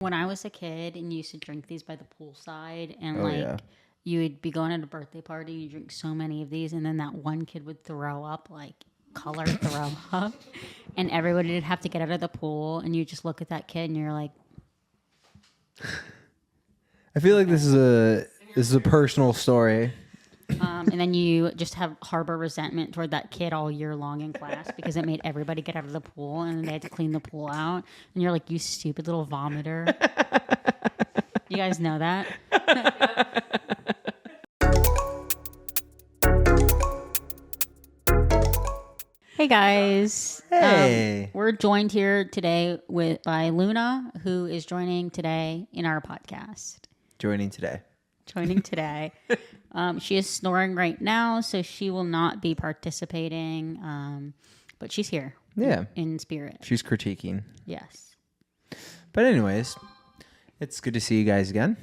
When I was a kid and you used to drink these by the poolside and Oh, yeah. you would be going at a birthday party, you drink so many of these, and then that one kid would throw up, like color throw up, and everybody would have to get out of the pool, and you just look at that kid and you're like, I feel like this is a personal story. and then you just have harbor resentment toward that kid all year long in class because it made everybody get out of the pool and they had to clean the pool out, and you're like, you stupid little vomiter. You guys know that? Hey guys. Hey. We're joined here today by Luna, who is joining today in our podcast. Joining today. She is snoring right now, so she will not be participating. But she's here. Yeah. In spirit. She's critiquing. Yes. But anyways, it's good to see you guys again.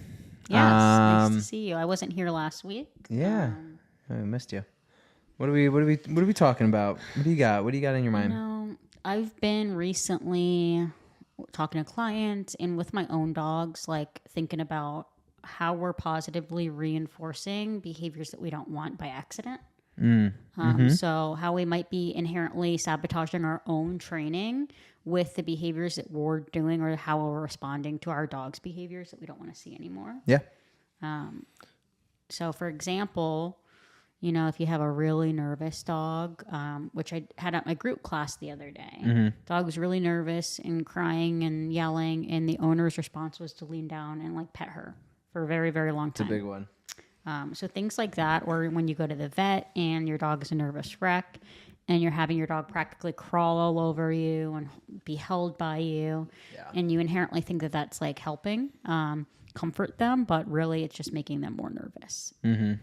Yes. Nice to see you. I wasn't here last week. Yeah. I missed you. What are we talking about? What do you got? What do you got in your mind? I've been recently talking to clients and with my own dogs, like thinking about how we're positively reinforcing behaviors that we don't want by accident. So how we might be inherently sabotaging our own training with the behaviors that we're doing or how we're responding to our dog's behaviors that we don't want to see anymore. Yeah. So for example, if you have a really nervous dog, which I had at my group class the other day, dog was really nervous and crying and yelling, and the owner's response was to lean down and like pet her for a very, very long time. It's a big one. So things like that, or when you go to the vet and your dog is a nervous wreck and you're having your dog practically crawl all over you and be held by you, and you inherently think that that's like helping comfort them, but really it's just making them more nervous. And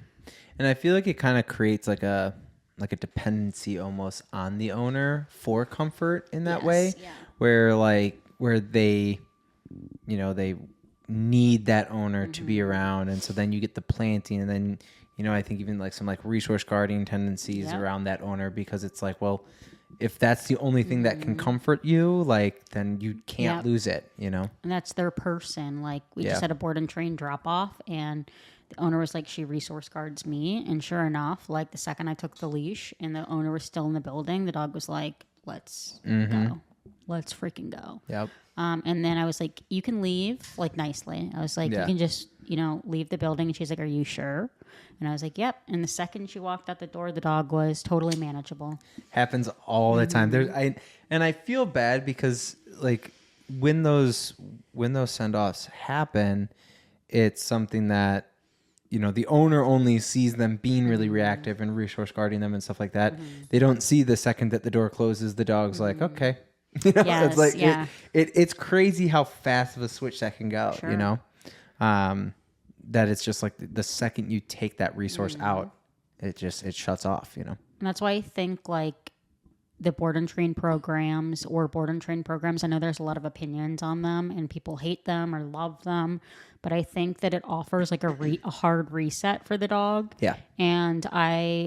I feel like it kind of creates like a dependency almost on the owner for comfort in that way, where they, they need that owner to be around, and so then you get the planting, and then I think even like some like resource guarding tendencies around that owner, because it's like, well, if that's the only thing that can comfort you, like then you can't lose it, And that's their person. Like we just had a board and train drop off, and the owner was like, she resource guards me. And sure enough, like the second I took the leash and the owner was still in the building, the dog was like, let's go. Let's freaking go. Yep. And then I was like, you can leave, like nicely. I was like, you can just, leave the building. And she's like, are you sure? And I was like, yep. And the second she walked out the door, the dog was totally manageable. Happens all the time. I feel bad because like when those send-offs happen, it's something that the owner only sees them being really reactive and resource guarding them and stuff like that. They don't see the second that the door closes, the dog's like, okay. It's like, it's crazy how fast of a switch that can go, that it's just like the second you take that resource out, it shuts off, And that's why I think like the board and train programs, I know there's a lot of opinions on them and people hate them or love them, but I think that it offers like a hard reset for the dog. Yeah. And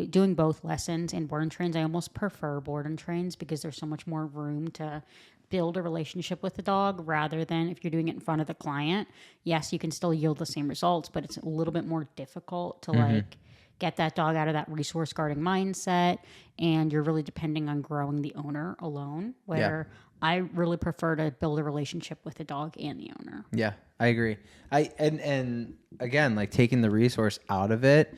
doing both lessons and board and trains, I almost prefer board and trains because there's so much more room to build a relationship with the dog rather than if you're doing it in front of the client. Yes, you can still yield the same results, but it's a little bit more difficult to like get that dog out of that resource guarding mindset, and you're really depending on growing the owner alone, where I really prefer to build a relationship with the dog and the owner. Yeah, I agree. And again, like taking the resource out of it,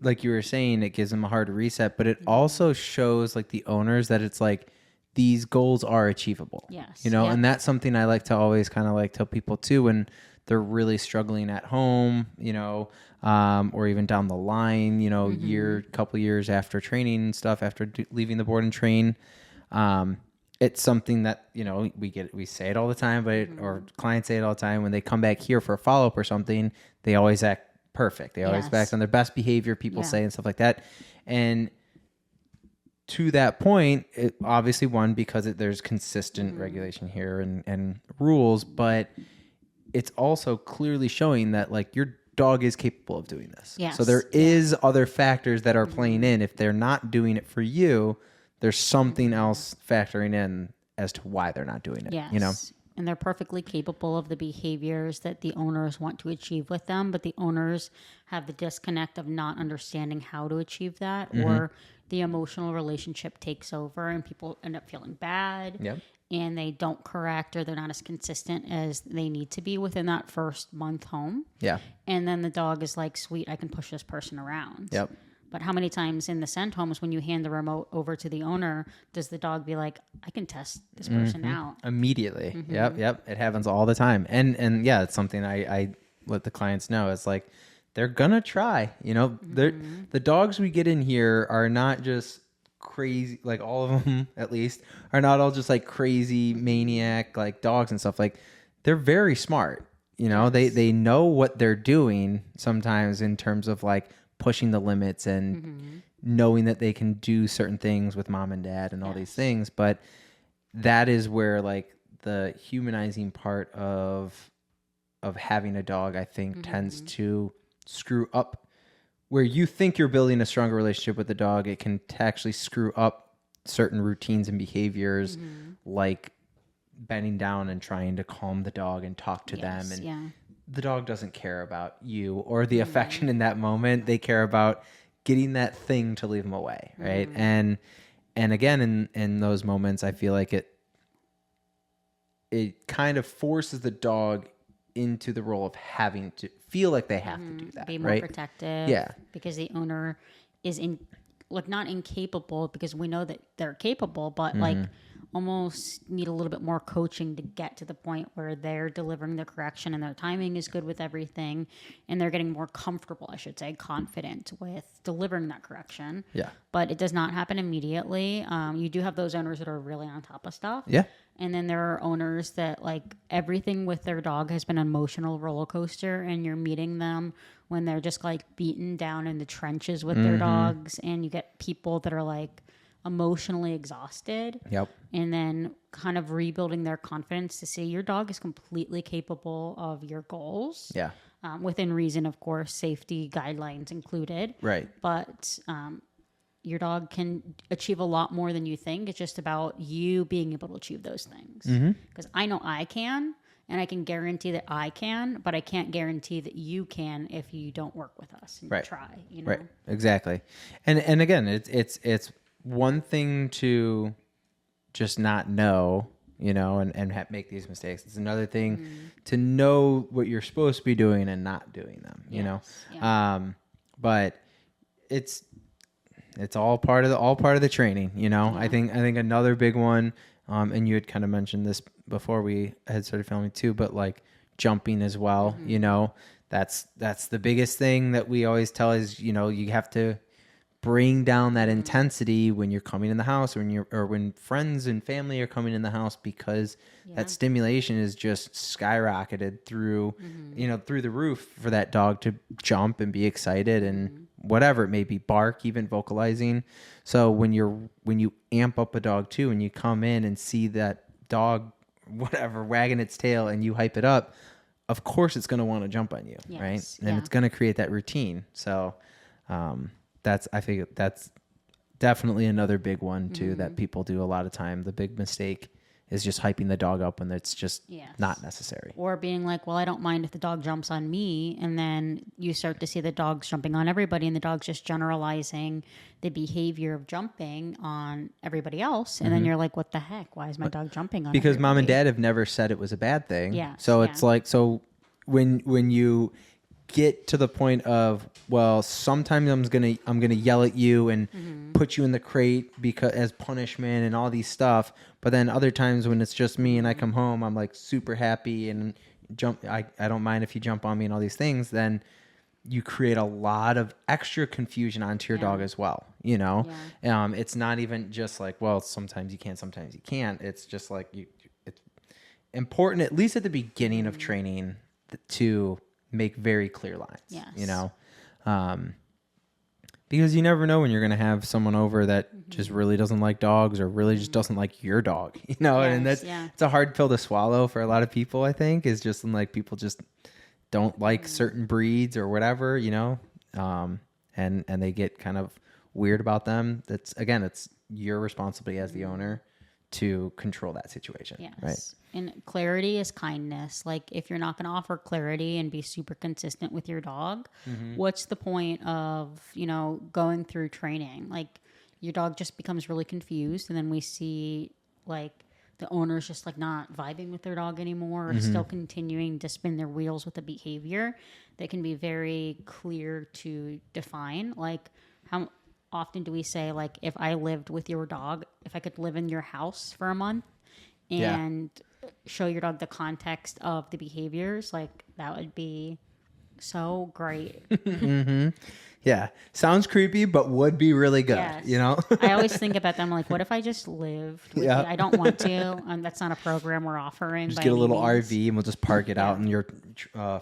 like you were saying, it gives them a hard reset, but it also shows like the owners that it's like these goals are achievable. Yes. And that's something I like to always kind of like tell people too when they're really struggling at home, or even down the line, couple years after training and stuff, after leaving the board and train. It's something that, we say it all the time, but or clients say it all the time. When they come back here for a follow-up or something, they always act perfect. They always act on their best behavior, people say, and stuff like that. And to that point, it obviously because there's consistent regulation here and rules, but it's also clearly showing that like your dog is capable of doing this. Yes. So there is other factors that are playing in. If they're not doing it for you, there's something else factoring in as to why they're not doing it. Yes. and they're perfectly capable of the behaviors that the owners want to achieve with them, but the owners have the disconnect of not understanding how to achieve that, or the emotional relationship takes over and people end up feeling bad. Yep. And they don't correct, or they're not as consistent as they need to be within that first month home. Yeah. And then the dog is like, sweet, I can push this person around. Yep. But how many times in the send homes, when you hand the remote over to the owner, does the dog be like, I can test this person out? Immediately. Yep. It happens all the time. And yeah, it's something I let the clients know. It's like, they're gonna try, the dogs we get in here are not just crazy, like all of them at least are not all just like crazy maniac like dogs and stuff. Like, they're very smart, they know what they're doing sometimes in terms of like pushing the limits and knowing that they can do certain things with mom and dad and all these things. But that is where like the humanizing part of having a dog, I think, tends to screw up. Where you think you're building a stronger relationship with the dog, it can actually screw up certain routines and behaviors, like bending down and trying to calm the dog and talk to them. And the dog doesn't care about you or the affection in that moment. They care about getting that thing to leave them away, right? And again, in those moments, I feel like it kind of forces the dog into the role of having to feel like they have to do that, be more right? protective. Yeah. Because the owner is not incapable, because we know that they're capable, but like almost need a little bit more coaching to get to the point where they're delivering the correction and their timing is good with everything, and they're getting more comfortable, I should say, confident with delivering that correction. Yeah. But it does not happen immediately. You do have those owners that are really on top of stuff. Yeah. And then there are owners that like everything with their dog has been an emotional roller coaster, and you're meeting them when they're just like beaten down in the trenches with their dogs, and you get people that are like emotionally exhausted. Yep. And then kind of rebuilding their confidence to see your dog is completely capable of your goals. Yeah. Within reason, of course, safety guidelines included. Right. But your dog can achieve a lot more than you think. It's just about you being able to achieve those things. Because I know I can, and I can guarantee that I can, but I can't guarantee that you can if you don't work with us and try. Right. Exactly. And again, it's one thing to just not know, and make these mistakes. It's another thing to know what you're supposed to be doing and not doing them. Yeah. But it's all part of the training. I think another big one, and you had kind of mentioned this before we had started filming too, but like jumping as well. That's the biggest thing that we always tell is, you have to bring down that intensity when you're coming in the house, or when friends and family are coming in the house, because that stimulation is just skyrocketed through, through the roof for that dog to jump and be excited and whatever it may be, bark, even vocalizing. So when you amp up a dog too, and you come in and see that dog, whatever, wagging its tail, and you hype it up, of course it's going to want to jump on you, right? And it's going to create that routine. So, I think that's definitely another big one too, that people do a lot of time. The big mistake is just hyping the dog up when it's just not necessary. Or being like, well, I don't mind if the dog jumps on me. And then you start to see the dogs jumping on everybody, and the dog's just generalizing the behavior of jumping on everybody else. And then you're like, what the heck? Why is my dog jumping on Because everybody? mom and dad have never said it was a bad thing. Yeah. So it's like, so when you get to the point of, well, sometimes I'm gonna yell at you and put you in the crate because as punishment and all these stuff, but then other times when it's just me and I come home, I'm like super happy and I don't mind if you jump on me and all these things, then you create a lot of extra confusion onto your dog as well. It's not even just like, well, sometimes you can, sometimes you can't. It's just like it's important, at least at the beginning of training, to make very clear lines, because you never know when you're going to have someone over that just really doesn't like dogs, or really just doesn't like your dog, and it's a hard pill to swallow for a lot of people, I think, is just like people just don't like certain breeds or whatever, and they get kind of weird about them. It's your responsibility as the owner to control that situation. Yes. Right. And clarity is kindness. Like if you're not going to offer clarity and be super consistent with your dog, what's the point of, going through training? Like your dog just becomes really confused, and then we see like the owner's just like not vibing with their dog anymore, or still continuing to spin their wheels with a behavior that can be very clear to define. Like how often do we say, like, if I lived with your dog, if I could live in your house for a month and show your dog the context of the behaviors, like that would be so great. Yeah. Sounds creepy, but would be really good. Yes. You know? I always think about them like, what if I just lived with you? I don't want to. That's not a program we're offering. Just by get a any little means. RV and we'll just park it out in your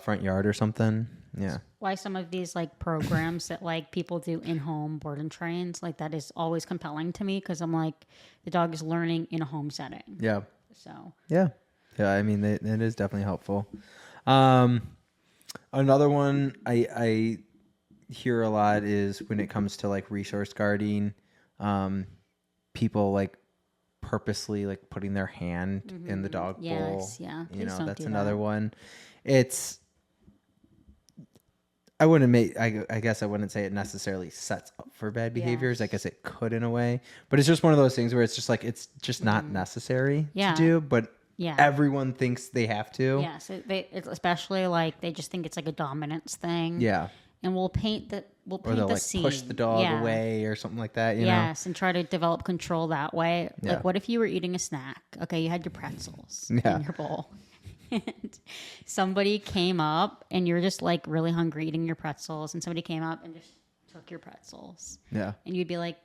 front yard or something. Yeah. Why some of these like programs that like people do in-home board and trains, like that is always compelling to me, because I'm like, the dog is learning in a home setting. Yeah. So Yeah. Yeah. I mean, it is definitely helpful. Another one I hear a lot is when it comes to like resource guarding, people like purposely like putting their hand in the dog bowl. Yes, yeah. You know, Please don't that's do another that. one. I guess I wouldn't say it necessarily sets up for bad behaviors. I guess it could in a way, but it's just one of those things where it's just like, it's just not necessary to do, but everyone thinks they have to. Yes, it's especially like they just think it's like a dominance thing. Yeah. And we'll paint the Like scene. push the dog away or something like that. You know? Yes, and try to develop control that way. Yeah. Like, what if you were eating a snack? Okay, you had your pretzels in your bowl. And somebody came up and you're just like really hungry eating your pretzels, and somebody came up and just took your pretzels. Yeah. And you'd be like,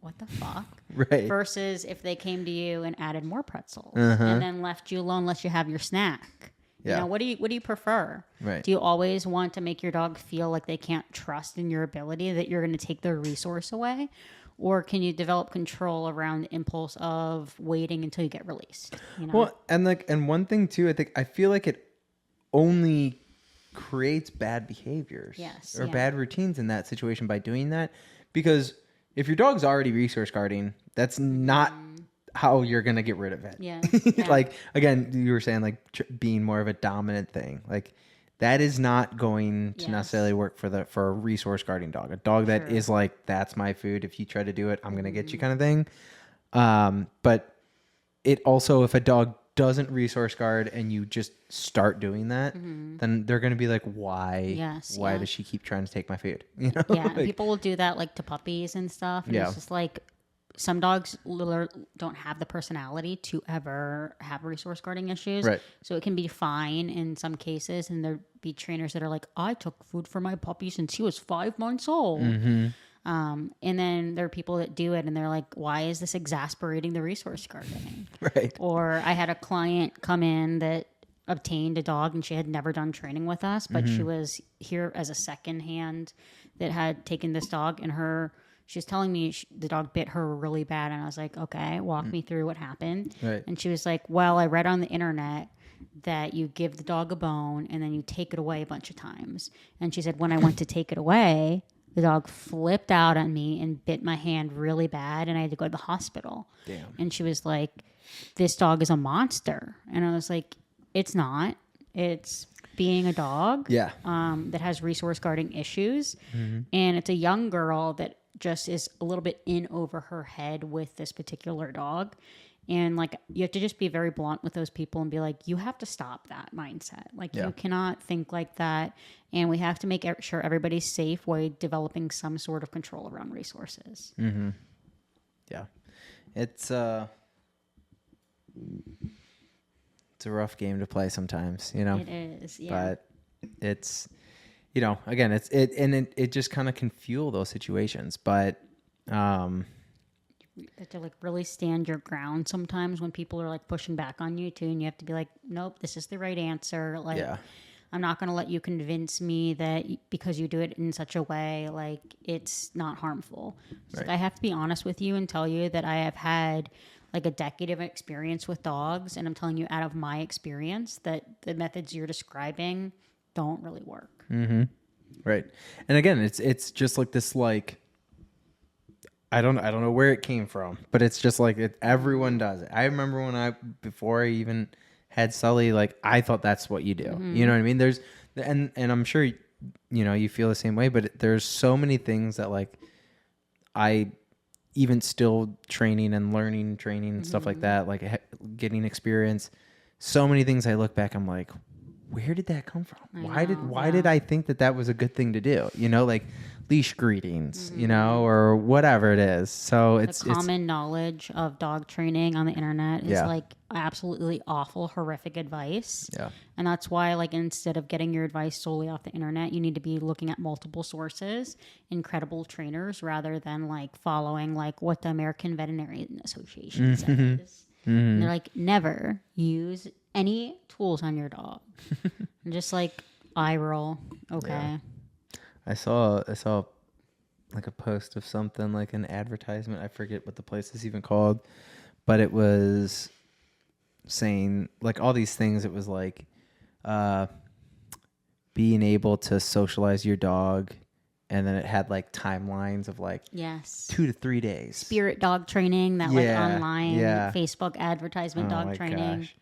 what the fuck? Right. Versus if they came to you and added more pretzels and then left you alone, let you have your snack. Yeah. You know, what do you prefer? Right. Do you always want to make your dog feel like they can't trust in your ability, that you're going to take their resource away? Or can you develop control around the impulse of waiting until you get released? You know? Well, and one thing too, I feel like it only creates bad behaviors or bad routines in that situation by doing that, because if your dog's already resource guarding, that's not how you're going to get rid of it. Yeah. Like, again, you were saying like being more of a dominant thing. Like that is not going to necessarily work for a resource guarding dog. A dog that is like, that's my food. If you try to do it, I'm going to get you kind of thing. But it also, if a dog doesn't resource guard and you just start doing that, then they're going to be like, why does she keep trying to take my food? You know? Yeah. Like, People will do that like to puppies and stuff. And it's just like, some dogs don't have the personality to ever have resource guarding issues. Right. So it can be fine in some cases. And there'd be trainers that are like, I took food for my puppy since he was 5 months old. And then there are people that do it and they're like, why is this exasperating the resource guarding? Right. Or I had a client come in that obtained a dog and she had never done training with us, but she was here as a second hand that had taken this dog, and she was telling me the dog bit her really bad. And I was like, okay, walk me through what happened. Right. And she was like, well, I read on the internet that you give the dog a bone and then you take it away a bunch of times. And she said, when I went to take it away, the dog flipped out on me and bit my hand really bad, and I had to go to the hospital. Damn. And she was like, this dog is a monster. And I was like, it's not. It's being a dog that has resource guarding issues. And it's a young girl that just is a little bit in over her head with this particular dog. And like, you have to just be very blunt with those people and be like, you have to stop that mindset. Like you cannot think like that. And we have to make sure everybody's safe while developing some sort of control around resources. Yeah. It's a rough game to play sometimes, you know? It is. Yeah. But it's, you know, again, it just kind of can fuel those situations, but, You have to like really stand your ground sometimes when people are like pushing back on you too, and you have to be like, nope, this is the right answer. Like, I'm not going to let you convince me that because you do it in such a way, like it's not harmful. It's like, I have to be honest with you and tell you that I have had like a decade of experience with dogs, and I'm telling you out of my experience that the methods you're describing don't really work. Right. And again, it's just like this, like, I don't know where it came from, but it's just like everyone does it. I remember before I even had Sully, like I thought that's what you do. You know what I mean? And I'm sure, you feel the same way, but there's so many things that like I even still training and learning training and stuff like that, like getting experience, so many things I look back, I'm like, where did that come from? Why did I think that was a good thing to do? Like leash greetings, or whatever it is. So it's common knowledge of dog training on the internet is like absolutely awful, horrific advice. Yeah. And that's why, like, instead of getting your advice solely off the internet, you need to be looking at multiple sources, incredible trainers, rather than like following like what the American Veterinarian Association says. And they're like, never use any tools on your dog. And just like eye roll. Okay. Yeah. I saw like a post of something, like an advertisement. I forget what the place is even called, but it was saying like all these things. It was like being able to socialize your dog, and then it had like timelines of like 2 to 3 days. Spirit dog training, that like online Facebook advertisement dog training. Gosh.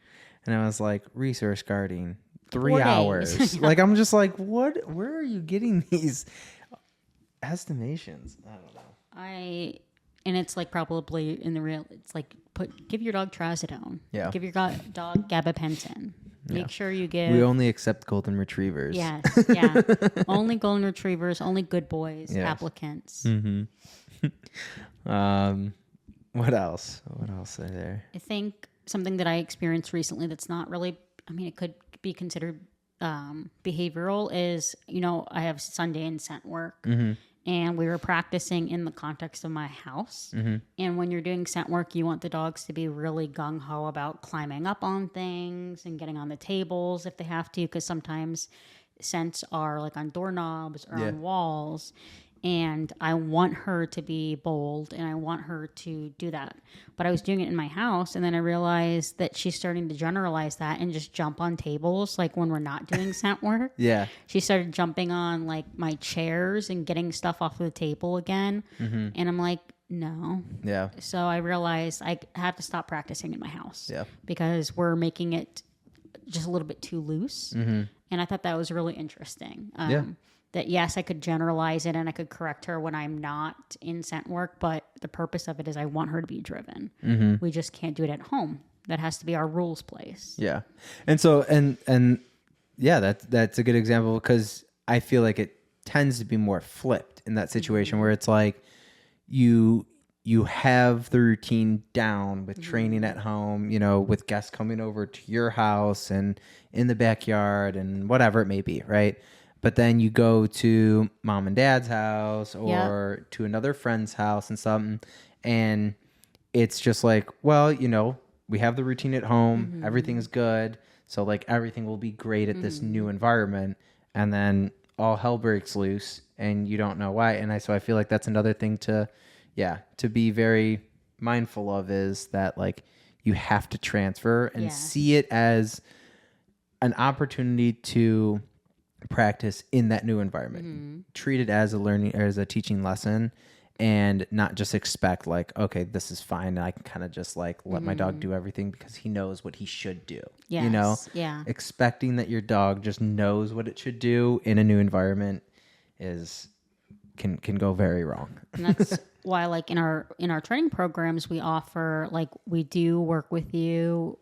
And I was like, resource guarding, 3 hours. Like, I'm just like, what? Where are you getting these estimations? I don't know. And it's like probably in the real, it's like give your dog trazodone. Yeah. Give your dog gabapentin. Make sure you give. We only accept golden retrievers. Yes. Yeah. Only golden retrievers, only good boys, applicants. Mm-hmm. What else? What else are there? I think something that I experienced recently that's not really, I mean, it could be considered behavioral is, I have Sunday and scent work. And we were practicing in the context of my house. And when you're doing scent work, you want the dogs to be really gung-ho about climbing up on things and getting on the tables if they have to, because sometimes scents are like on doorknobs or on walls. And I want her to be bold and I want her to do that. But I was doing it in my house, and then I realized that she's starting to generalize that and just jump on tables like when we're not doing scent work. Yeah. She started jumping on like my chairs and getting stuff off of the table again. And I'm like, no. Yeah. So I realized I have to stop practicing in my house. Yeah. Because we're making it just a little bit too loose. And I thought that was really interesting. That yes, I could generalize it and I could correct her when I'm not in scent work, but the purpose of it is I want her to be driven. We just can't do it at home. That has to be our rules place. Yeah. And so, and yeah, that's a good example, because I feel like it tends to be more flipped in that situation where it's like you have the routine down with training at home, with guests coming over to your house and in the backyard and whatever it may be, right? But then you go to mom and dad's house or to another friend's house and something, and it's just like, well, we have the routine at home. Everything's good. So like everything will be great at this new environment. And then all hell breaks loose and you don't know why. And so I feel like that's another thing to be very mindful of, is that like you have to transfer and see it as an opportunity to practice in that new environment. Treat it as a teaching lesson, and not just expect like, okay, this is fine, and I can kind of just like let my dog do everything because he knows what he should do. Expecting that your dog just knows what it should do in a new environment can go very wrong. And that's why like in our training programs we offer, like, we do work with you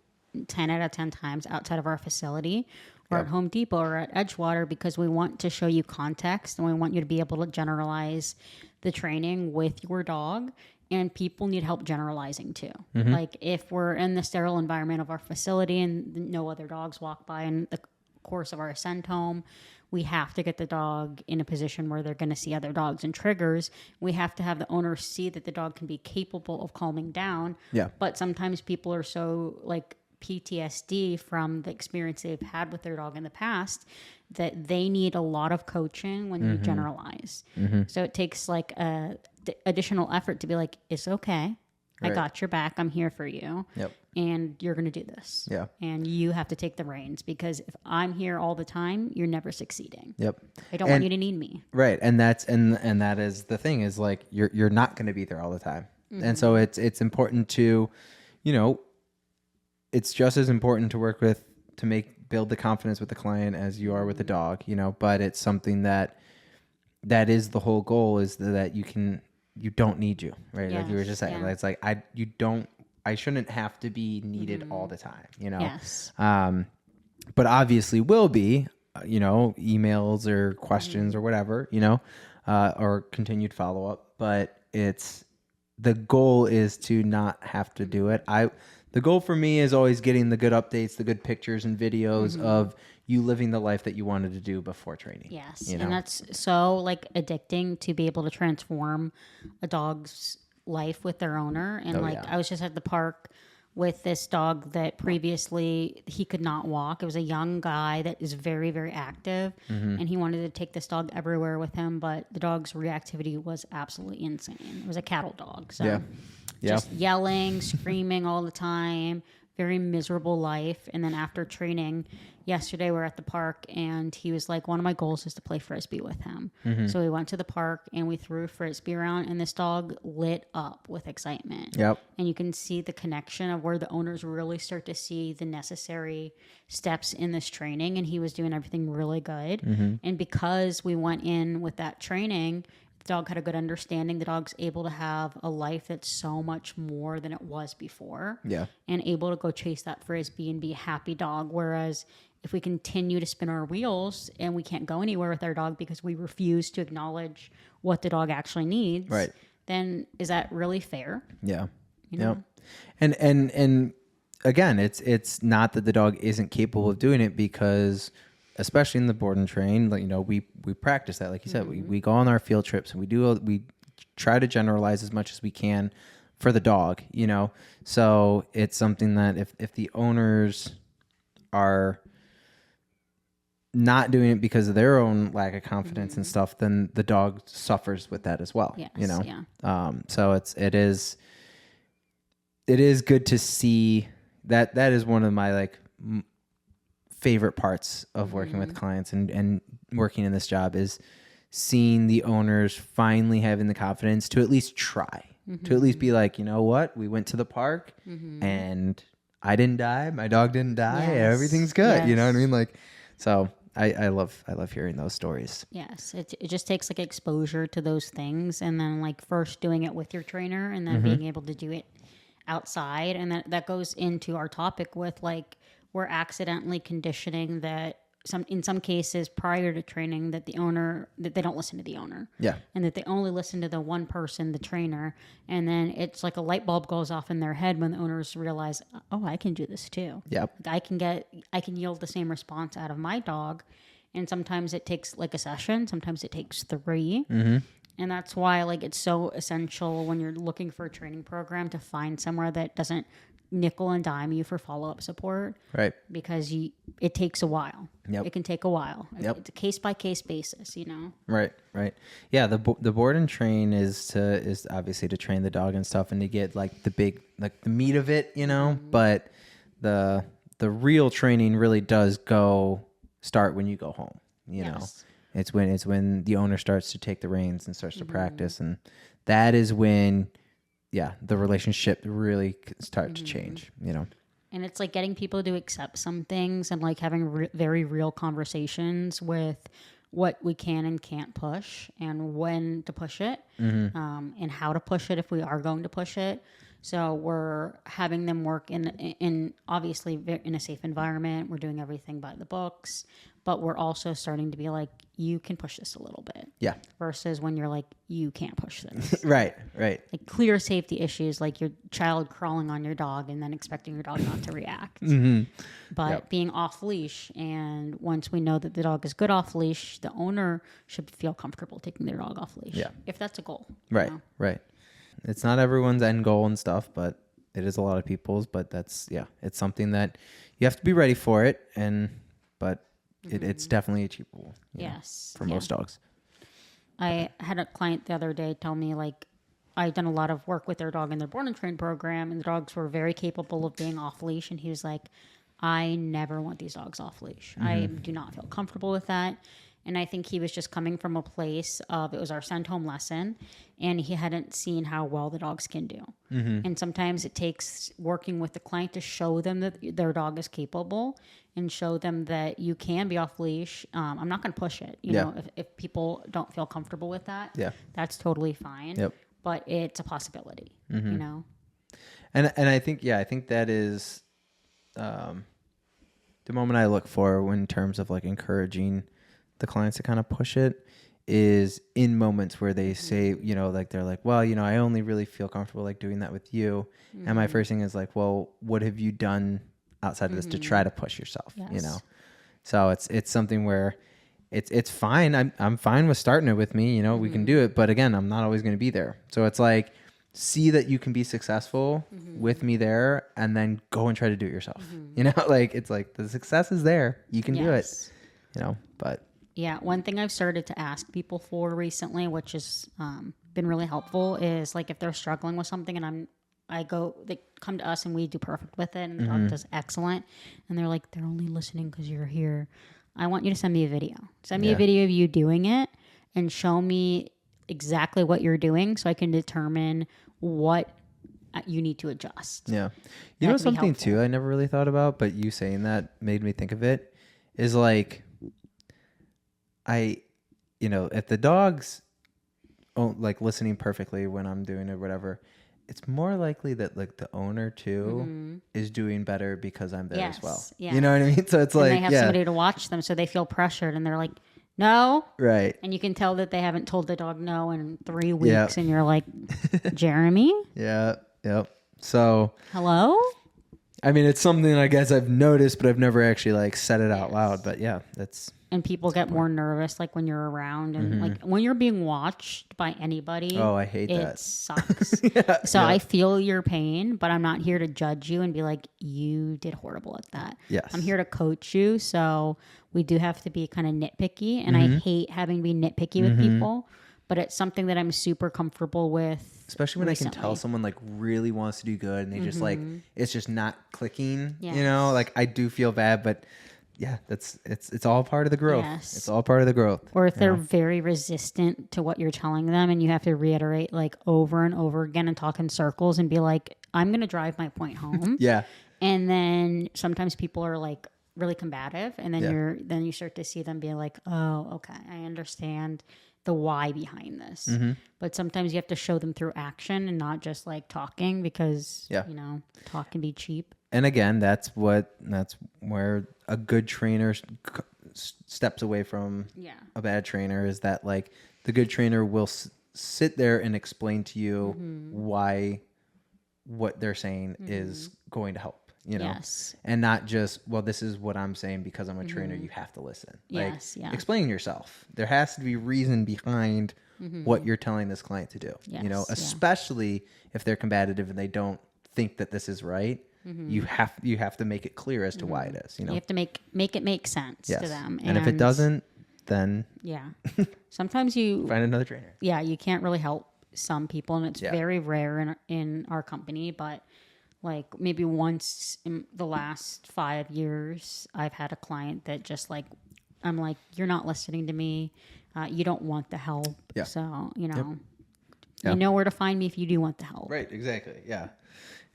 10 out of 10 times outside of our facility or at Home Depot or at Edgewater, because we want to show you context and we want you to be able to generalize the training with your dog. And people need help generalizing too. Like if we're in the sterile environment of our facility and no other dogs walk by in the course of our ascent home, we have to get the dog in a position where they're going to see other dogs and triggers. We have to have the owner see that the dog can be capable of calming down. But sometimes people are so like PTSD from the experience they've had with their dog in the past that they need a lot of coaching when you generalize. So it takes like a additional effort to be like, it's okay. I got your back. I'm here for you. Yep. And you're going to do this. Yeah. And you have to take the reins, because if I'm here all the time, you're never succeeding. Yep. I don't want you to need me. Right. And that's, and that is the thing, is like, you're not going to be there all the time. And so it's important to, you know, it's just as important to work with, to build the confidence with the client as you are with the dog, you know, but it's something that is the whole goal, is that you don't need you, right? Yes, like you were just saying, it's like, I shouldn't have to be needed all the time, you know? Yes. But obviously will be, you know, emails or questions or whatever, you know, or continued follow-up, but the goal is to not have to do it. The goal for me is always getting the good updates, the good pictures and videos of you living the life that you wanted to do before training. Yes. You know? And that's so like addicting to be able to transform a dog's life with their owner. And I was just at the park with this dog that previously he could not walk. It was a young guy that is very, very active, and he wanted to take this dog everywhere with him, but the dog's reactivity was absolutely insane. It was a cattle dog. So just yelling, screaming all the time, very miserable life. And then after training yesterday, we're at the park, and he was like, one of my goals is to play Frisbee with him. So we went to the park and we threw Frisbee around, and this dog lit up with excitement. Yep. And you can see the connection of where the owners really start to see the necessary steps in this training. And he was doing everything really good. And because we went in with that training, the dog had a good understanding. The dog's able to have a life that's so much more than it was before. Yeah. And able to go chase that Frisbee and be a happy dog. Whereas if we continue to spin our wheels and we can't go anywhere with our dog because we refuse to acknowledge what the dog actually needs, Right. then is that really fair? Yeah. You know? Yep. And again, it's not that the dog isn't capable of doing it, because especially in the board and train, like, you know, we practice that. Like you said, we go on our field trips and we try to generalize as much as we can for the dog, you know? So it's something that if the owners are not doing it because of their own lack of confidence and stuff, then the dog suffers with that as well. Yes, you know? yeah. So it is good to see that. That is one of my like favorite parts of working with clients and working in this job, is seeing the owners finally having the confidence to at least try, to at least be like, you know what, we went to the park and I didn't die, my dog didn't die, everything's good. You know what I mean? Like, so I love hearing those stories. Yes. It just takes like exposure to those things, and then like first doing it with your trainer, and then being able to do it outside. And that goes into our topic with like, we're accidentally conditioning that in some cases prior to training that they don't listen to the owner. Yeah. And that they only listen to the one person, the trainer. And then it's like a light bulb goes off in their head when the owners realize, oh, I can do this too. Yep. I can yield the same response out of my dog. And sometimes it takes like a session. Sometimes it takes 3. And that's why like it's so essential when you're looking for a training program to find somewhere that doesn't nickel and dime you for follow-up support, Right. because it takes a while. Yep. It can take a while. Yep. It's a case-by-case basis, you know. Right. Yeah, the board and train is obviously to train the dog and stuff, and to get like the big, like the meat of it, you know. But the real training really does start when you go home, you know. It's when the owner starts to take the reins and starts to practice, and that is when the relationship really starts to change, you know. And it's like getting people to accept some things, and like having very real conversations with what we can and can't push, and when to push it, and how to push it if we are going to push it. So we're having them work in obviously in a safe environment. We're doing everything by the books, but we're also starting to be like, you can push this a little bit. Yeah. Versus when you're like, you can't push this. Right. Like clear safety issues, like your child crawling on your dog and then expecting your dog not to react. But being off leash, and once we know that the dog is good off leash, the owner should feel comfortable taking their dog off leash. Yeah. If that's a goal. Right. You know? Right. It's not everyone's end goal and stuff, but it is a lot of people's. But that's it's something that you have to be ready for it, but it's definitely achievable. Yes, for most dogs. I had a client the other day tell me like, I'd done a lot of work with their dog in their board and train program, and the dogs were very capable of being off leash. And he was like, I never want these dogs off leash. I do not feel comfortable with that. And I think he was just coming from a place of, it was our send home lesson, and he hadn't seen how well the dogs can do. And sometimes it takes working with the client to show them that their dog is capable and show them that you can be off leash. I'm not going to push it. You know, if people don't feel comfortable with that, that's totally fine. But it's a possibility, you know? And I think, I think that is the moment I look for in terms of like encouraging the clients to kind of push it is in moments where they say, you know, like they're like, well, you know, I only really feel comfortable like doing that with you. And my first thing is like, well, what have you done outside of this to try to push yourself? You know? So it's something where it's fine. I'm fine with starting it with me, you know, we can do it, but again, I'm not always going to be there. So it's like, see that you can be successful with me there and then go and try to do it yourself. You know, like, it's like the success is there. You can do it, you know, but. Yeah, one thing I've started to ask people for recently, which has been really helpful, is like if they're struggling with something and they come to us and we do perfect with it and the dog does excellent, and they're like, they're only listening because you're here. I want you to send me a video. Send me a video of you doing it and show me exactly what you're doing so I can determine what you need to adjust. Yeah. You know something too I never really thought about, but you saying that made me think of it, is like, if the dog's like listening perfectly when I'm doing it, whatever, it's more likely that like the owner too is doing better because I'm there as well. Yeah. You know what I mean? So it's like, they have somebody to watch them, so they feel pressured and they're like, no. Right. And you can tell that they haven't told the dog no in 3 weeks, and you're like, Jeremy? Yeah. Yep. So. Hello? I mean, it's something I guess I've noticed, but I've never actually like said it out loud. But yeah, that's. And people get more nervous, like when you're around, and like when you're being watched by anybody. Oh, I hate that. It sucks. So I feel your pain, but I'm not here to judge you and be like, you did horrible at that. Yes. I'm here to coach you. So we do have to be kind of nitpicky, and I hate having to be nitpicky with people, but it's something that I'm super comfortable with. Especially when recently. I can tell someone like really wants to do good and they just like, it's just not clicking, you know, like I do feel bad, but yeah, it's all part of the growth. Yes. It's all part of the growth. Or if they're very resistant to what you're telling them and you have to reiterate like over and over again and talk in circles and be like, I'm going to drive my point home. And then sometimes people are like really combative, and then you start to see them be like, oh, okay, I understand the why behind this. But sometimes you have to show them through action and not just like talking, because you know, talk can be cheap. And again, that's where a good trainer steps away from a bad trainer, is that like the good trainer will sit there and explain to you why what they're saying is going to help, you know, and not just, well, this is what I'm saying because I'm a trainer, you have to listen. Like, explain yourself. There has to be reason behind what you're telling this client to do, you know, especially if they're combative and they don't think that this is right. You have to make it clear as to why it is. You know, you have to make it make sense to them. And if it doesn't, then sometimes you find another trainer. Yeah, you can't really help some people, and it's very rare in our company. But like maybe once in the last 5 years, I've had a client that just like, I'm like, you're not listening to me. You don't want the help. So you know, you know where to find me if you do want the help. Right. Exactly. Yeah.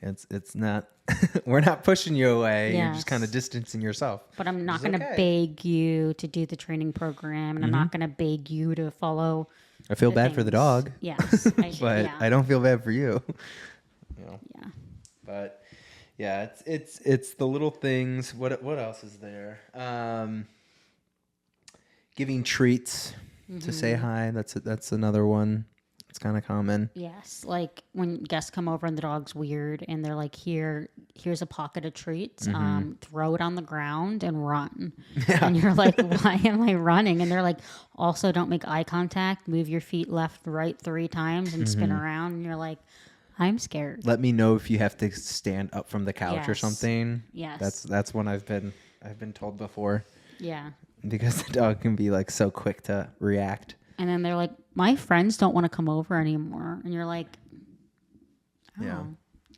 It's not, we're not pushing you away. You're just kind of distancing yourself. But I'm not going to beg you to do the training program, and I'm not going to beg you to follow. I feel bad for the dog. Yes. But I don't feel bad for you. You know? Yeah. But yeah, it's the little things. What else is there? Giving treats to say hi. That's another one. It's kind of common. Yes. Like when guests come over and the dog's weird and they're like, here's a pocket of treats. Throw it on the ground and run. And you're like, why am I running? And they're like, also don't make eye contact. Move your feet left, right 3 times and spin around. And you're like, I'm scared. Let me know if you have to stand up from the couch or something. Yes. That's one I've been told before. Yeah. Because the dog can be like so quick to react. And then they're like, my friends don't want to come over anymore. And you're like, Yeah.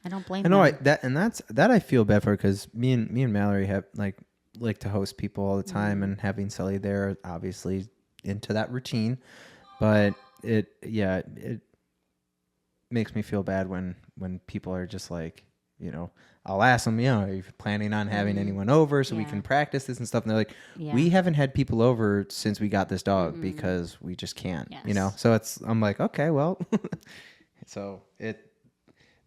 I don't blame I know them. that I feel bad for, because me and Mallory have like to host people all the time, and having Sully there, obviously into that routine, but it makes me feel bad when people are just like, I'll ask them, are you planning on having anyone over so we can practice this and stuff? And they're like, we haven't had people over since we got this dog because we just can't, So I'm like, okay, well, so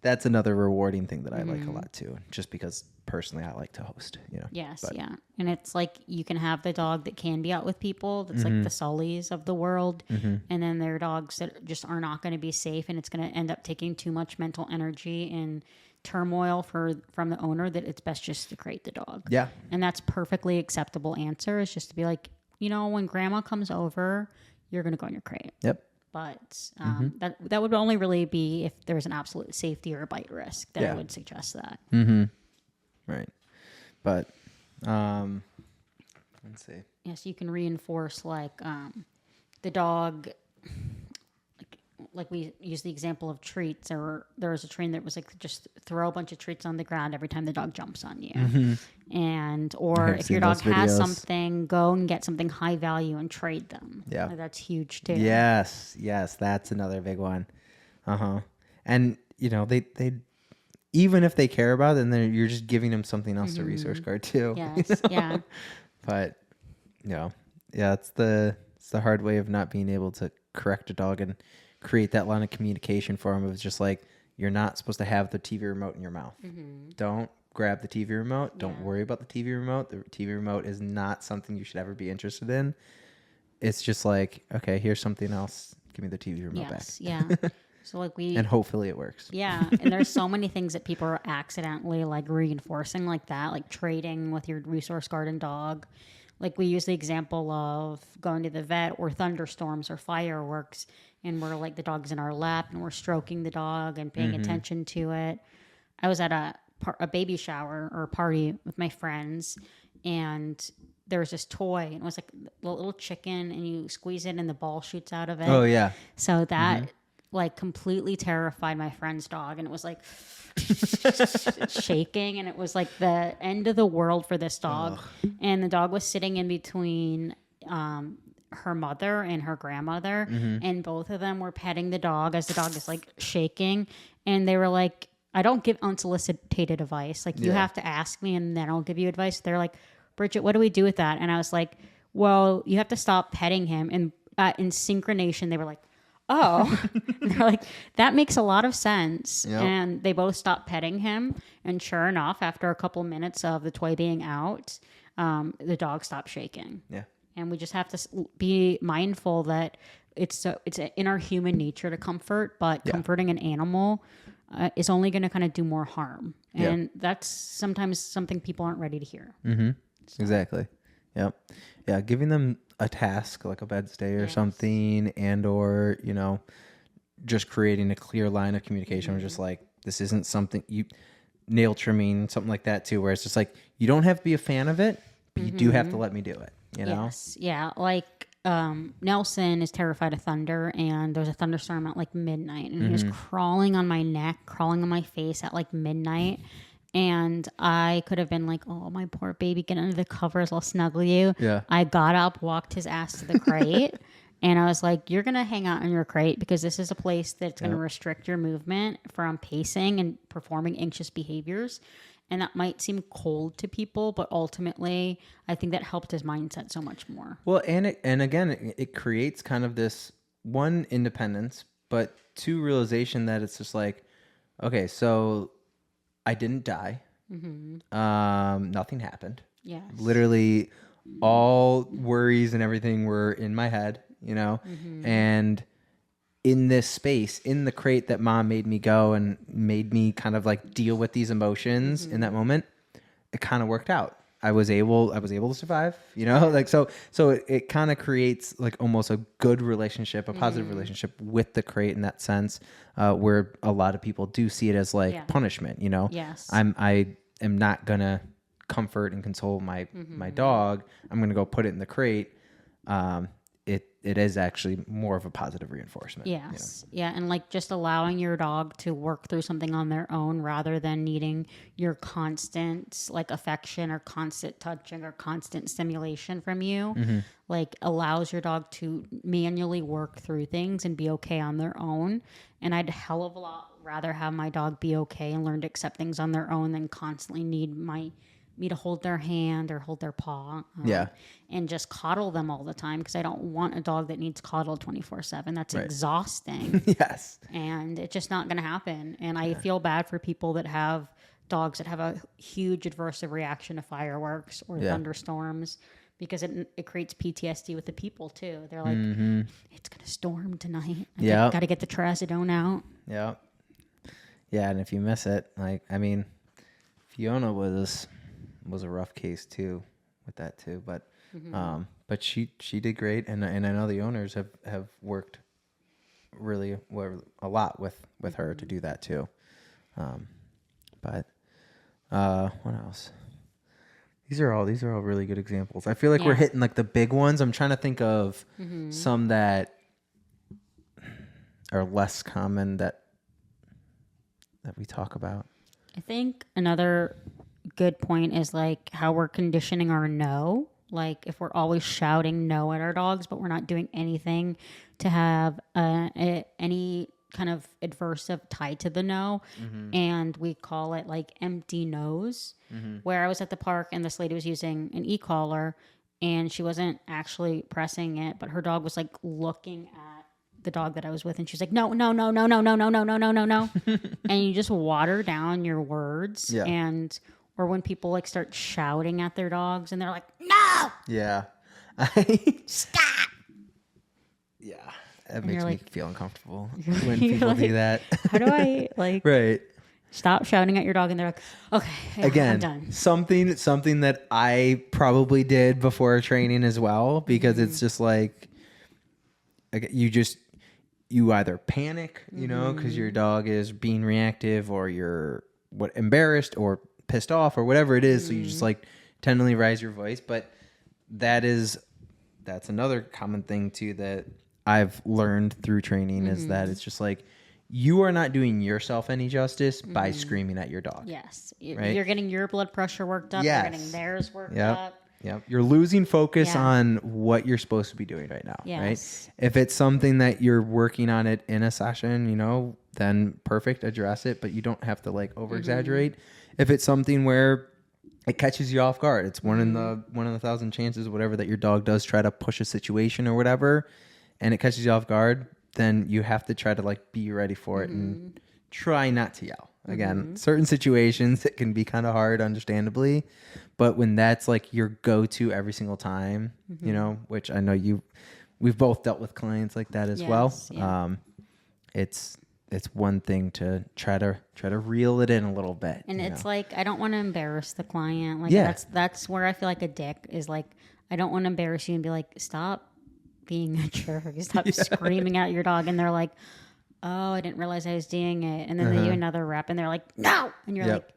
that's another rewarding thing that I like a lot too, just because personally I like to host, Yes, yeah. And it's like you can have the dog that can be out with people, that's like the Sullys of the world, and then there are dogs that just are not going to be safe, and it's going to end up taking too much mental energy and turmoil from the owner, that it's best just to crate the dog. Yeah. And that's perfectly acceptable answer, is just to be like, when grandma comes over, you're going to go in your crate. Yep. But that would only really be if there's an absolute safety or a bite risk that I would suggest that. Mm-hmm. Right. But let's see. Yes, you can reinforce the dog. Like we use the example of treats, or there was a train that was like, just throw a bunch of treats on the ground every time the dog jumps on you. Or if your dog has something, go and get something high value and trade them. Yeah. That's huge too. Yes, that's another big one. And they even if they care about it, then you're just giving them something else to resource guard too. Yes, yeah. But it's the hard way of not being able to correct a dog and create that line of communication for them. It was just like, you're not supposed to have the TV remote in your mouth. Don't grab the TV remote. Don't worry about the TV remote. The TV remote is not something you should ever be interested in. It's just like, okay, here's something else. Give me the TV remote back. Yeah. So and hopefully it works. Yeah. And there's so many things that people are accidentally reinforcing like that, like trading with your resource guard and dog. Like we use the example of going to the vet, or thunderstorms or fireworks, and we're like, the dog's in our lap and we're stroking the dog and paying attention to it. I was at a baby shower or a party with my friends, and there was this toy, and it was like a little chicken, and you squeeze it and the ball shoots out of it. Oh yeah. So that completely terrified my friend's dog, and it was like shaking, and it was like the end of the world for this dog. And the dog was sitting in between her mother and her grandmother, and both of them were petting the dog as the dog is like shaking, and they were like, I don't give unsolicited advice, you have to ask me and then I'll give you advice. They're like, Bridget, what do we do with that? And I was like, well, you have to stop petting him. And in synchronization, they were like, oh. And they're like, that makes a lot of sense. Yep. And they both stopped petting him, and sure enough, after a couple minutes of the toy being out, the dog stopped shaking. Yeah. And we just have to be mindful that it's in our human nature to comfort, but comforting an animal is only going to kind of do more harm. And that's sometimes something people aren't ready to hear. So. Exactly. Yep. Yeah. Giving them a task like a bed stay or something, and or just creating a clear line of communication. We're just like, this isn't something nail trimming, something like that too, where it's just like, you don't have to be a fan of it, but you do have to let me do it. Yes. Yeah. Like Nelson is terrified of thunder, and there was a thunderstorm at like midnight, and he was crawling on my neck, crawling on my face at like midnight. And I could have been like, oh, my poor baby, get under the covers, I'll snuggle you. Yeah. I got up, walked his ass to the crate, and I was like, you're going to hang out in your crate, because this is a place that's going to restrict your movement from pacing and performing anxious behaviors. And that might seem cold to people, but ultimately, I think that helped his mindset so much more. Well, and again, it creates kind of this, one, independence, but two, realization that it's just like, okay, so I didn't die. Nothing happened. Yes. Literally, all worries and everything were in my head, and in this space, in the crate that mom made me go and made me kind of like deal with these emotions in that moment, it kind of worked out. I was able to survive, so it kind of creates like almost a good relationship, a positive relationship with the crate in that sense, where a lot of people do see it as like punishment, Yes. I am not gonna comfort and console my dog. I'm gonna go put it in the crate. it is actually more of a positive reinforcement. Yes. Yeah. And like just allowing your dog to work through something on their own rather than needing your constant like affection or constant touching or constant stimulation from you, like allows your dog to manually work through things and be okay on their own. And I'd hell of a lot rather have my dog be okay and learn to accept things on their own than constantly need me to hold their hand or hold their paw. And just coddle them all the time because I don't want a dog that needs coddled 24/7. That's exhausting. Yes. And it's just not going to happen. And I feel bad for people that have dogs that have a huge adverse reaction to fireworks or thunderstorms because it creates PTSD with the people too. They're like, it's going to storm tonight. I got to get the trazodone out. Yeah. Yeah. And if you miss it, like, I mean, Fiona was a rough case too with that too, but she did great, and I know the owners have worked really a lot with her to do that too. But what else? These are all really good examples. I feel like we're hitting like the big ones. I'm trying to think of some that are less common that we talk about. I think another good point is like how we're conditioning our no. Like if we're always shouting no at our dogs, but we're not doing anything to have any kind of adversive tied to the no. And we call it like empty no's, where I was at the park and this lady was using an e-collar and she wasn't actually pressing it, but her dog was like looking at the dog that I was with and she's like, no, no, no, no, no, no, no, no, no, no, no, no. And you just water down your words. Or when people like start shouting at their dogs and they're like, no! Yeah. Stop! Yeah. That makes me feel uncomfortable when people do that. How do I like right. stop shouting at your dog? And they're like, okay, again, I'm done. Something that I probably did before training as well, because it's just like you either panic, you know, because your dog is being reactive, or you're embarrassed or pissed off or whatever it is. So you just like tentatively raise your voice. But that's another common thing too that I've learned through training is that it's just like you are not doing yourself any justice by screaming at your dog. Yes. Right? You're getting your blood pressure worked up. Yes. You're getting theirs worked up. Yep. You're losing focus on what you're supposed to be doing right now. Yes. Right. If it's something that you're working on it in a session, you know, then perfect, address it, but you don't have to like over exaggerate. If it's something where it catches you off guard, it's one in the 1,000 chances, whatever, that your dog does try to push a situation or whatever, and it catches you off guard, then you have to try to like be ready for it and try not to yell. Again, certain situations it can be kind of hard, understandably, but when that's like your go-to every single time, you know, which I know we've both dealt with clients like that as well. Yeah. It's one thing to try to reel it in a little bit. And it's like, I don't want to embarrass the client. Like that's where I feel like a dick is like, I don't want to embarrass you and be like, stop being a jerk. Stop screaming at your dog. And they're like, oh, I didn't realize I was doing it. And then they do another rep and they're like, no. And you're like,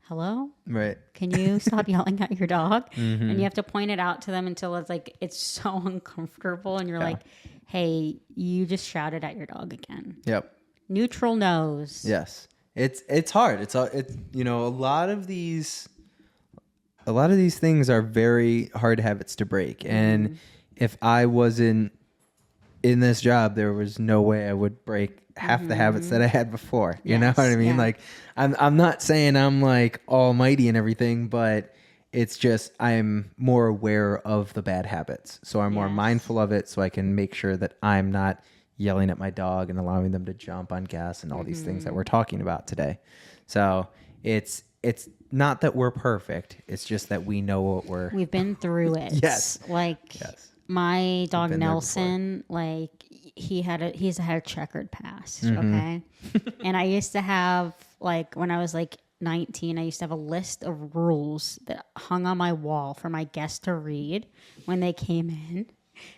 hello? Right. Can you stop yelling at your dog? And you have to point it out to them until it's like, it's so uncomfortable. And you're like, hey, you just shouted at your dog again. Yep. Neutral nose. Yes. It's hard. It's you know, a lot of these things are very hard habits to break. And if I wasn't in this job, there was no way I would break half the habits that I had before. You know what I mean? Like I'm not saying I'm like almighty and everything, but it's just I'm more aware of the bad habits. So I'm more mindful of it, so I can make sure that I'm not yelling at my dog and allowing them to jump on gas and all these things that we're talking about today. So it's not that we're perfect. It's just that we know what we've been through it. Yes. Like my dog Nelson, like he's had a checkered past. Okay. And I used to have, like, when I was like 19, I used to have a list of rules that hung on my wall for my guests to read when they came in.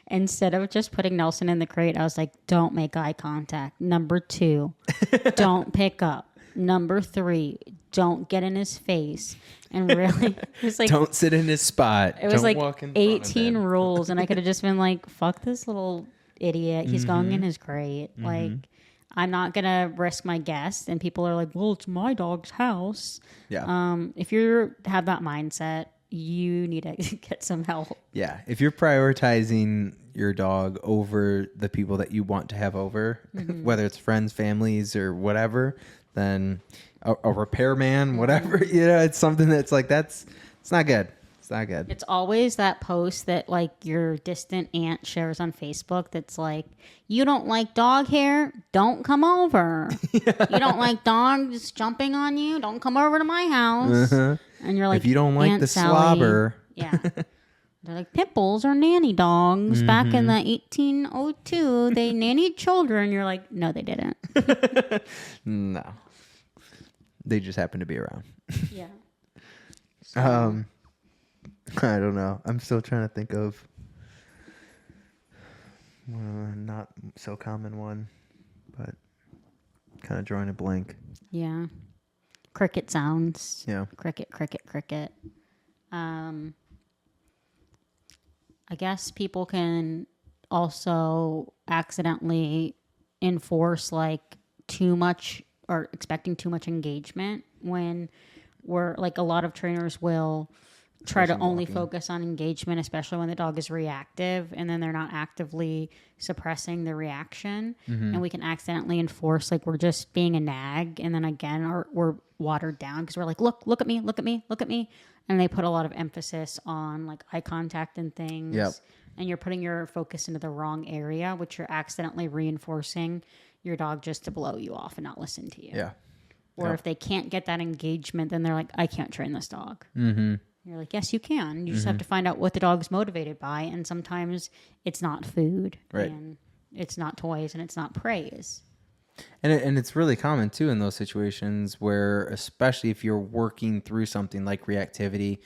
Instead of just putting Nelson in the crate, I was like, don't make eye contact. Number 2, don't pick up. Number 3, don't get in his face. And really, it was like, Don't sit in his spot. it was Don't like walk in front of 18 him. rules. And I could have just been like, fuck this little idiot. He's going in his crate. Like, I'm not going to risk my guest. And people are like, well, it's my dog's house. Yeah. If you have that mindset, you need to get some help. Yeah. If you're prioritizing your dog over the people that you want to have over, whether it's friends, families, or whatever, then a repairman, whatever, it's something that's like, it's not good. It's not good. It's always that post that like your distant aunt shares on Facebook that's like, you don't like dog hair? Don't come over. You don't like dogs jumping on you? Don't come over to my house. And you're like, if you don't like Aunt the Sally. slobber. Yeah. They're like, pit bulls are nanny dogs. Back in the 1802, they nannied children. You're like, no, they didn't. No. They just happen to be around. Yeah. I don't know. I'm still trying to think of not so common one, but kind of drawing a blank. Yeah. Cricket sounds. Yeah. Cricket, cricket, cricket. I guess people can also accidentally enforce like too much or expecting too much engagement when we're like a lot of trainers will try to only focus on engagement, especially when the dog is reactive and then they're not actively suppressing the reaction. And we can accidentally enforce like we're just being a nag. And then again, we're watered down because we're like, look at me, look at me, look at me. And they put a lot of emphasis on like eye contact and things. Yep. And you're putting your focus into the wrong area, which you're accidentally reinforcing your dog just to blow you off and not listen to you. Yeah. Or if they can't get that engagement, then they're like, I can't train this dog. You're like, yes, you can. You just have to find out what the dog's motivated by. And sometimes it's not food. Right. And it's not toys and it's not praise. And it's really common too in those situations where, especially if you're working through something like reactivity,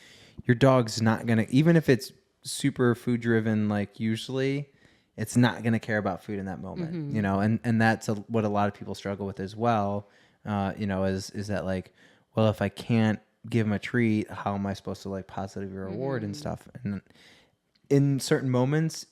your dog's not going to, even if it's super food driven, like usually it's not going to care about food in that moment, and that's what a lot of people struggle with as well. Is that like, well, if I can't give him a treat, how am I supposed to like positively reward and stuff? And in certain moments,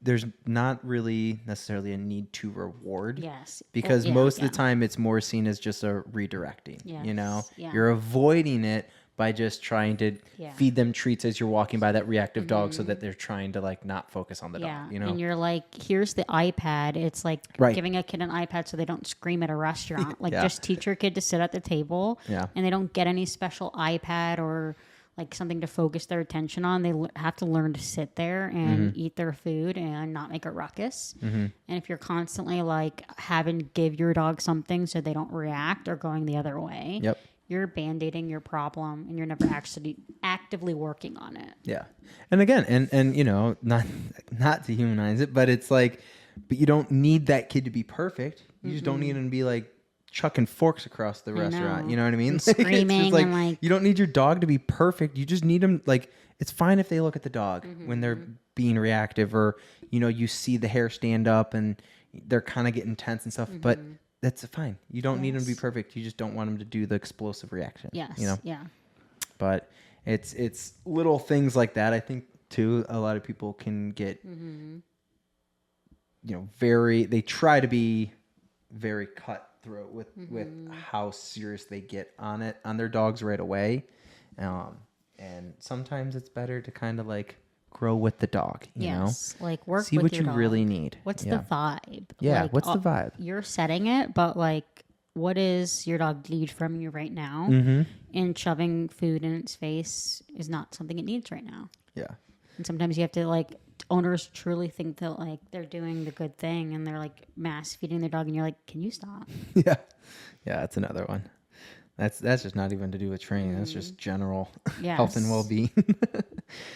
there's not really necessarily a need to reward. Yes. Because most of the time it's more seen as just a redirecting, Yes. Yeah. You're avoiding it by just trying to feed them treats as you're walking by that reactive dog so that they're trying to like not focus on the dog, And you're like, here's the iPad. It's like giving a kid an iPad so they don't scream at a restaurant. Like just teach your kid to sit at the table and they don't get any special iPad or like something to focus their attention on. They have to learn to sit there and eat their food and not make a ruckus. And if you're constantly like having to give your dog something so they don't react or going the other way, you're band-aiding your problem and you're never actually actively working on it. Yeah. And again, and not to humanize it, but it's like, but you don't need that kid to be perfect. You just don't need him to be like chucking forks across the restaurant. You know what I mean? And screaming it's just and like, you don't need your dog to be perfect. You just need them like, it's fine if they look at the dog when they're being reactive or, you see the hair stand up and they're kind of getting tense and stuff, but that's fine. You don't need them to be perfect. You just don't want them to do the explosive reaction. Yes. Yeah. But it's little things like that. I think too, a lot of people can get, they try to be very cutthroat with how serious they get on their dogs right away. And sometimes it's better to kind of like grow with the dog, you know? Like work See with what your you dog. really need. What's the vibe? Yeah, like, what's the vibe? You're setting it, but like what is your dog need from you right now? And shoving food in its face is not something it needs right now. Yeah. And sometimes you have to like, owners truly think that like they're doing the good thing and they're like mass feeding their dog and you're like, can you stop? Yeah. Yeah, that's another one. That's just not even to do with training. That's just general health and well-being.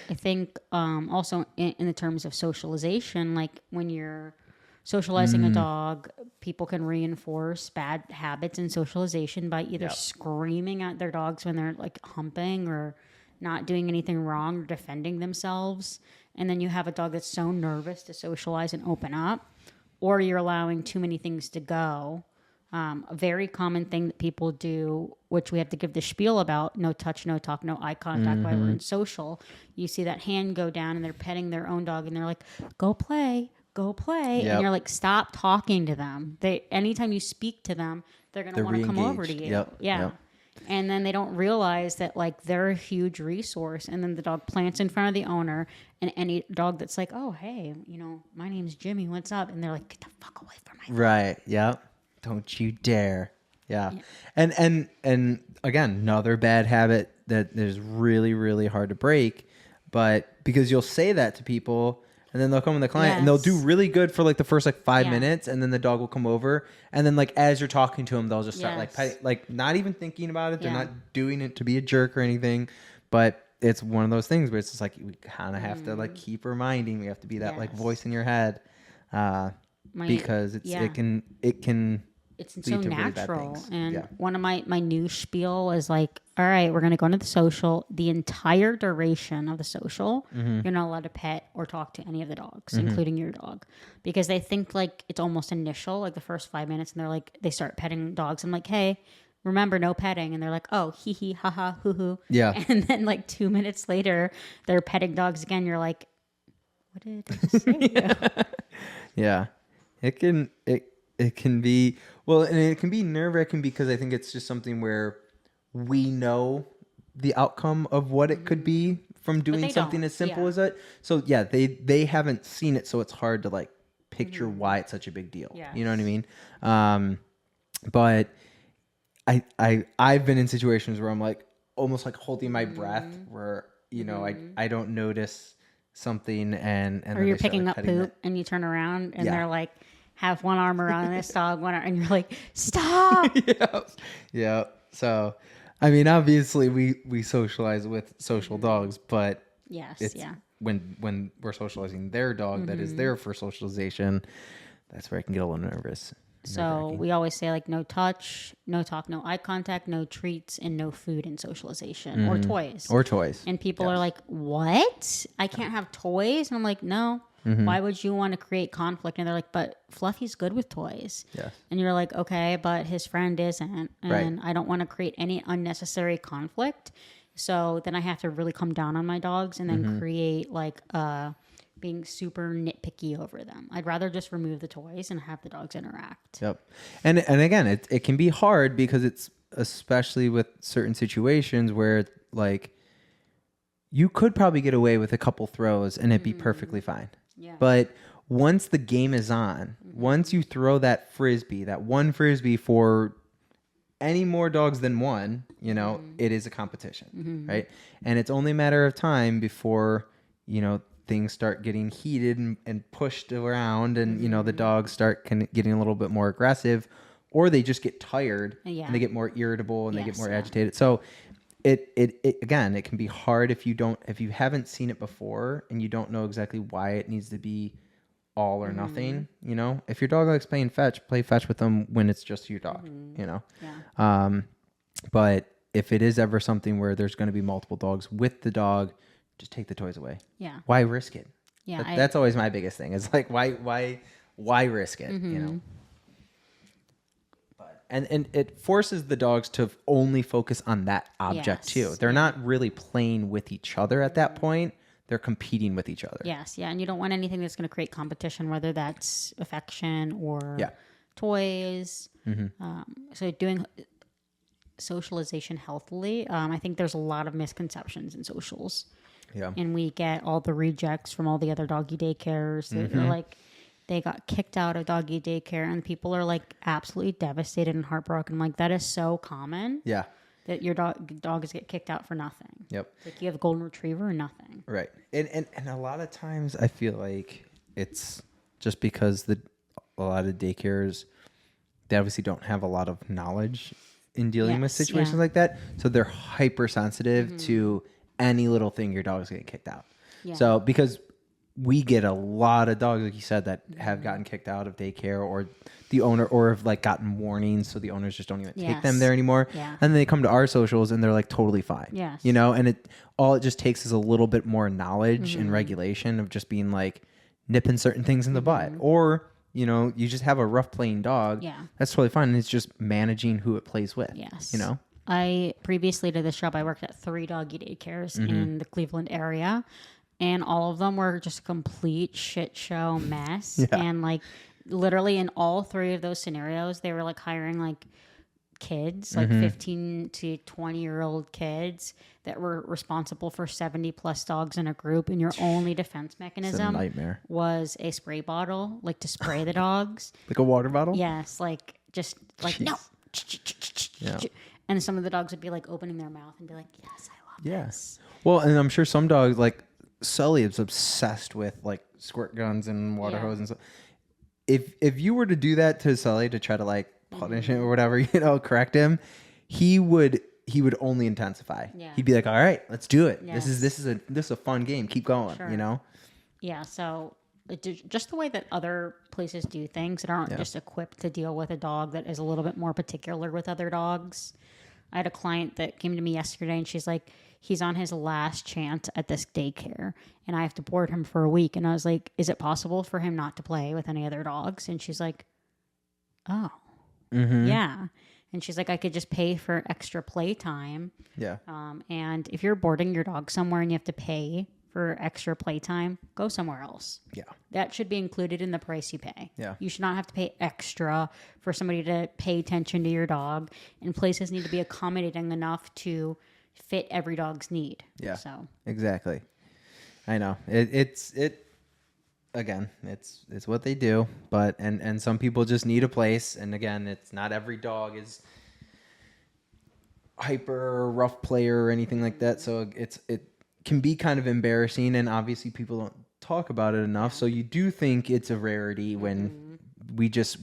I think also in the terms of socialization, like when you're socializing a dog, people can reinforce bad habits in socialization by either screaming at their dogs when they're like humping or not doing anything wrong or defending themselves. And then you have a dog that's so nervous to socialize and open up, or you're allowing too many things to go. A very common thing that people do, which we have to give the spiel about: no touch, no talk, no eye contact while we're in social. You see that hand go down and they're petting their own dog and they're like, go play, go play. And Yep. you're like, stop talking to them. Anytime you speak to them, they're going to want to come over to re-engaged. you. Yep. Yeah. Yep. And then they don't realize that like they're a huge resource. And then the dog plants in front of the owner, and any dog that's like, oh, hey, my name's Jimmy, what's up? And they're like, get the fuck away from my Right. Yep. Don't you dare. Yeah. And again, another bad habit that is really, really hard to break, but because you'll say that to people and then they'll come with the client and they'll do really good for like the first like 5 minutes, and then the dog will come over, and then like as you're talking to them, they'll just start like not even thinking about it. They're not doing it to be a jerk or anything, but it's one of those things where it's just like we kind of have to like keep reminding. We have to be that like voice in your head, because it can it's lead so to really bad natural. things. And one of my new spiel is like, all right, we're going to go into the social. The entire duration of the social, you're not allowed to pet or talk to any of the dogs, including your dog, because they think like it's almost initial, like the first 5 minutes, and they're like, they start petting dogs. I'm like, hey, remember, no petting. And they're like, oh, hee hee, ha ha, hoo hoo. Yeah. And then like 2 minutes later, they're petting dogs again. You're like, what did I say? Yeah. It can be, well, and it can be nerve-wracking because I think it's just something where we know the outcome of what it could be from doing something as simple as that. So yeah, they haven't seen it, so it's hard to like picture why it's such a big deal. Yes. You know what I mean? But I've been in situations where I'm like almost like holding my breath, where I don't notice something, and or then you're they start, picking like, up petting poop it. and you turn around and they're like, have one arm around this dog, one arm, and you're like, stop. Yeah. So, I mean, obviously we socialize with social dogs, but it's when we're socializing their dog that is there for socialization, that's where I can get a little nervous. So we always say like no touch, no talk, no eye contact, no treats, and no food in socialization or toys. Or toys. And people are like, what? I can't have toys? And I'm like, no. Why would you want to create conflict? And they're like, but Fluffy's good with toys. Yes. And you're like, okay, but his friend isn't. And I don't want to create any unnecessary conflict. So then I have to really come down on my dogs and then create like being super nitpicky over them. I'd rather just remove the toys and have the dogs interact. Yep. And again, it can be hard because it's especially with certain situations where like you could probably get away with a couple throws and it'd be perfectly fine. Yeah. But once the game is on, once you throw that one frisbee for any more dogs than one, it is a competition, right? And it's only a matter of time before, things start getting heated and pushed around, and, the dogs start getting a little bit more aggressive, or they just get tired and they get more irritable and they get more agitated. So it again, it can be hard if you haven't seen it before and you don't know exactly why it needs to be all or nothing. If your dog likes playing fetch, play fetch with them when it's just your dog. But if it is ever something where there's going to be multiple dogs with the dog, just take the toys away. Yeah. Why risk it? Yeah. That's always my biggest thing. It's like why risk it? And it forces the dogs to only focus on that object too. They're not really playing with each other at that point. They're competing with each other. Yes, yeah. And you don't want anything that's going to create competition, whether that's affection or toys. So doing socialization healthily, I think there's a lot of misconceptions in socials. Yeah. And we get all the rejects from all the other doggy daycares that are like, they got kicked out of doggy daycare, and people are like absolutely devastated and heartbroken. Like, that is so common. Yeah. That your dogs get kicked out for nothing. Yep. Like, you have a golden retriever or nothing. Right. And a lot of times I feel like it's just because a lot of daycares, they obviously don't have a lot of knowledge in dealing with situations like that. So they're hypersensitive to any little thing your dog's getting kicked out. Yeah. So because we get a lot of dogs, like you said, that have gotten kicked out of daycare, or the owner, or have like gotten warnings, so the owners just don't even take them there anymore. Yeah. And then they come to our socials and they're like totally fine. Yes. And it just takes is a little bit more knowledge and regulation of just being like nipping certain things in the butt, or you know, you just have a rough playing dog. Yeah. That's totally fine. And it's just managing who it plays with. Yes. You know? I previously to this job, I worked at 3 doggy daycares in the Cleveland area, and all of them were just a complete shit show mess. Yeah. And like literally in all 3 of those scenarios, they were like hiring like kids, like 15 to 20-year-old kids that were responsible for 70 plus dogs in a group, and your only defense mechanism nightmare. was a spray bottle, like to spray the dogs. Like a water bottle? Yes, like just like no. Yeah. And some of the dogs would be like opening their mouth and be like, yes, I love Yes. Well, and I'm sure some dogs, like Sully is obsessed with like squirt guns and water hose and stuff. If you were to do that to Sully to try to like punish him or whatever, you know, correct him, he would only intensify. Yeah. He'd be like, all right, let's do it. Yes. This is a fun game. Keep going, Sure. you know? Yeah, so just the way that other places do things that aren't just equipped to deal with a dog that is a little bit more particular with other dogs. I had a client that came to me yesterday and she's like, he's on his last chance at this daycare and I have to board him for a week. And I was like, is it possible for him not to play with any other dogs? And she's like, oh, yeah. And she's like, I could just pay for extra play time. Yeah. And if you're boarding your dog somewhere and you have to pay for extra playtime, go somewhere else. Yeah. That should be included in the price you pay. Yeah. You should not have to pay extra for somebody to pay attention to your dog. And places need to be accommodating enough to fit every dog's need. Yeah. So Exactly. I know. It's what they do, but and some people just need a place, and again, it's not every dog is hyper or rough player or anything like that. So it can be kind of embarrassing, and obviously people don't talk about it enough. So you do think it's a rarity when we just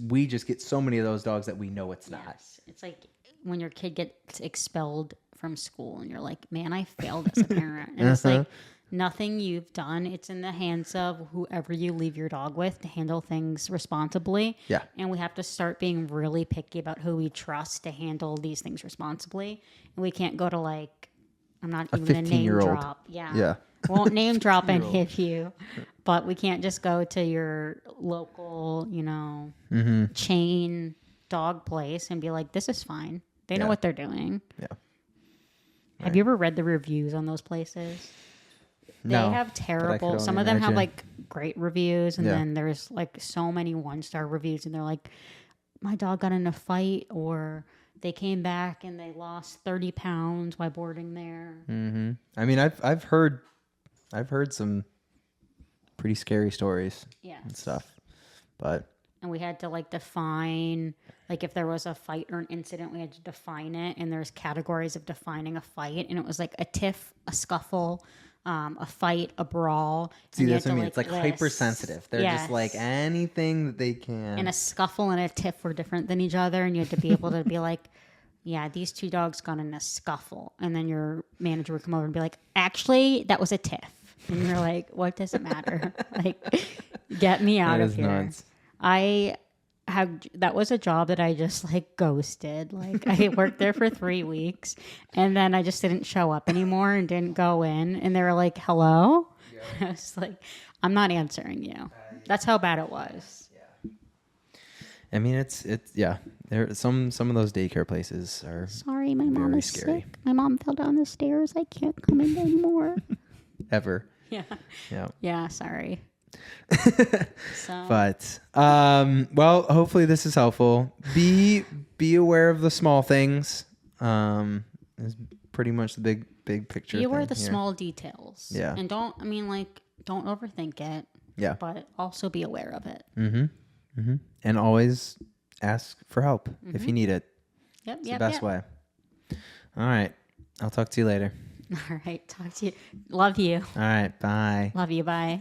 get so many of those dogs that we know it's not. yes, it's like when your kid gets expelled from school and you're like, man, I failed as a parent. And it's like nothing you've done. It's in the hands of whoever you leave your dog with to handle things responsibly. Yeah. And we have to start being really picky about who we trust to handle these things responsibly. And we can't go to like, I'm not even going to name 15-year-old. drop. Yeah. Yeah. Won't name drop and hit you. But we can't just go to your local, chain dog place and be like, this is fine. They know what they're doing. Yeah. Have you ever read the reviews on those places? They No, have but I terrible. could Some only of them have imagine. like great reviews, and Yeah. then there's like so many 1-star reviews, and they're like, my dog got in a fight, or they came back and they lost 30 pounds while boarding there. Mm-hmm. I mean, I've heard some pretty scary stories Yeah. and stuff, but And we had to like define, like if there was a fight or an incident, we had to define it. And there's categories of defining a fight. And it was like a tiff, a scuffle, a fight, a brawl. see, and you that's had what I to, mean. It's like list. hypersensitive. They're just like Yes. anything that they can. And a scuffle and a tiff were different than each other. And you had to be able to be like, yeah, these 2 dogs got in a scuffle. And then your manager would come over and be like, actually, that was a tiff. And you're like, what does it matter? Like, get me out That of is here. nuts. That was a job that I just like ghosted. Like I worked there for 3 weeks and then I just didn't show up anymore and didn't go in. And they were like, hello? Yeah. I was like, I'm not answering you. That's how bad it was. I mean, it's yeah. There some of those daycare places are Sorry, my mom very is scary. sick. My mom fell down the stairs. I can't come in anymore. ever. Yeah. Yeah. Yeah, sorry. So But well, hopefully this is helpful. Be aware of the small things. Is pretty much the big picture. be aware of thing the here. small details. Yeah. And don't overthink it. Yeah. But also be aware of it. And always ask for help if you need it. Yep. It's the best way. All right. I'll talk to you later. All right. Talk to you. Love you. All right. Bye. Love you. Bye.